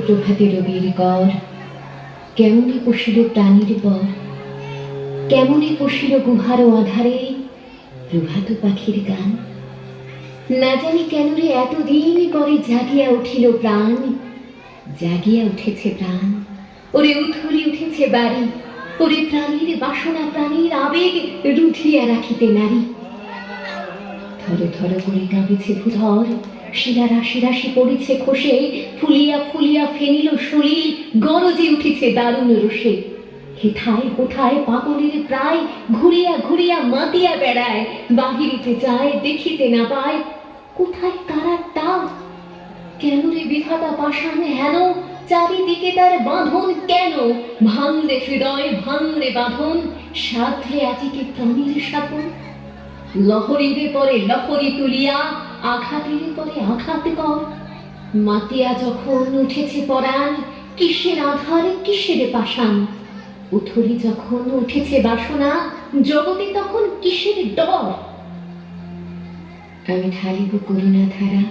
প্রভাতে রবির কর, কেমনে পশিল প্রাণীর পর, কেমনে পশিল গুহার আধারে প্রভাত পাখির গান। না জানি কেন রে এতদিন করে জাগিয়া উঠিল প্রাণ, জাগিয়া উঠেছে প্রাণ, ওরে উথলি উঠেছে বাড়ি, ওরে প্রাণীর বাসনা প্রাণীর আবেগ রুধিয়া রাখিতে নারী। থর থর করে কাঁপিছে ভূধর, শিলা রাশি রাশি পড়েছে খসে, ফুলিয়া ফুলিয়া ফেনিল সলিল, গরজে উঠেছে দারুণ রোষে। হেথায় কোথায় পাগলের প্রায় ঘুরিয়া ঘুরিয়া মাতিয়া বেড়ায়, বাহিরিতে যায় দেখিতে না পায়, কোথায় কারার টান। কেন রে বিধাতা পাষাণ হেন, চারিদিকে তার বাঁধন কেন, ভাঙলে হৃদয় ভাঙলে বাঁধন, সাধলে আজিকে প্রাণীর সাধন। লহরীরে পরে লহরী তুলিয়া, আঘাতের পরে আঘাত কর। মাতিয়া যখন উঠেছে পরাণ, কিসের আধার কিসের পাষাণ। উথলি যখন উঠেছে বাসনা, জগতে তখন কিসের ডর। আমি ঢালিব করুণা ধারা,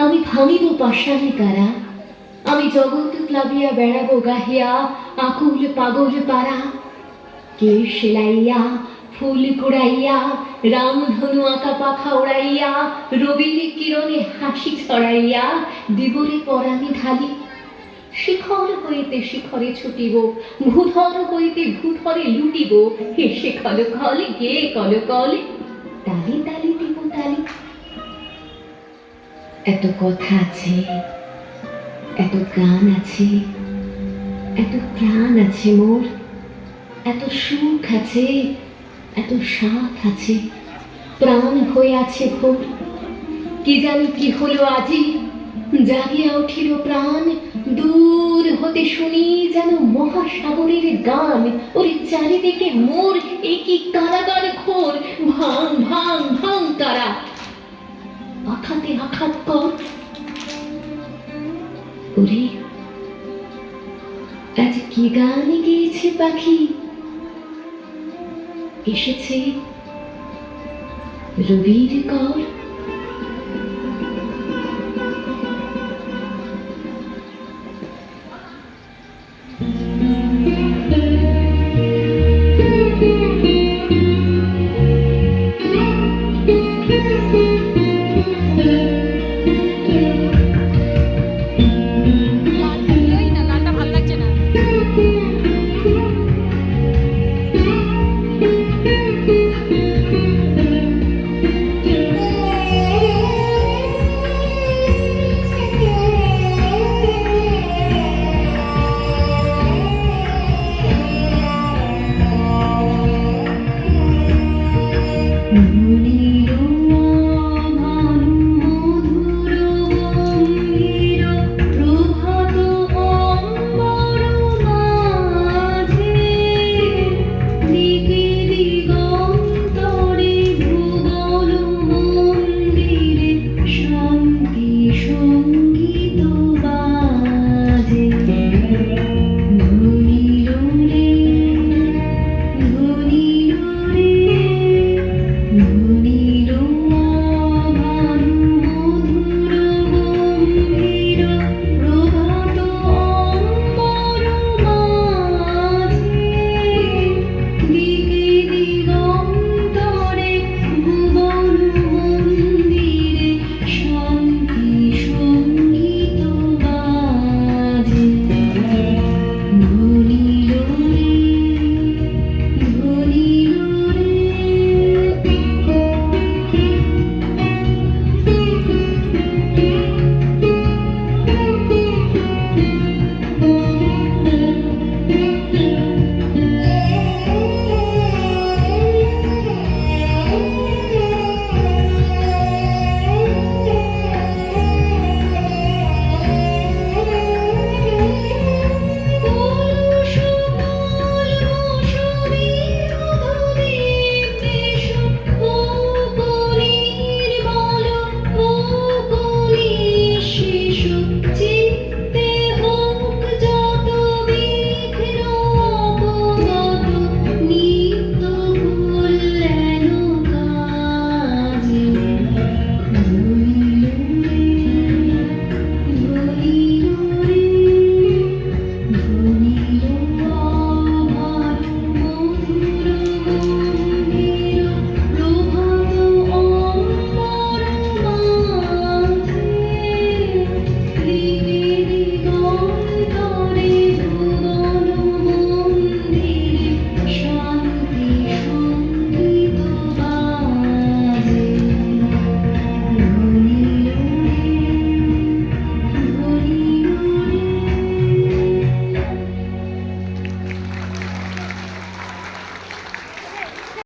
আমি ভাঙিব পাষাণী কারা, আমি জগৎ প্লাবিয়া বেড়াবো গাহিয়া আকুল পাগল পারা। কে সেলাইয়া ফুল কুড়াইয়া, রামধনু আঁকা পাখা উড়াইয়া, রবির কিরণে হাসি ছড়াইয়া দিবরে পরাণে ঢালি। শিখর হইতে শিখরে ছুটিব, ভূধর হইতে ভূধরে লুটিব, হেসে খল খল গে কল কল, তালি তালি দিব তালি। এত কথা আছে, এত গান আছে, এত প্রাণ আছে মোর, এত সুখ আছে, এত সাথ আছে, প্রাণ হয়ে আছে ভোর। কি জানি কি হলো আজি, জাগিয়া উঠিল প্রাণ, দূর হতে শুনি যেন মহাসাগরের গান। ওরে চারিদিকে মোর এ কি কারাগার ঘোর, ভাঙ ভাঙ ভাঙ কারা, আঘাতে আঘাত কর। ওরে আজ কি গান গেয়েছে পাখি, এসেছে রবির কর।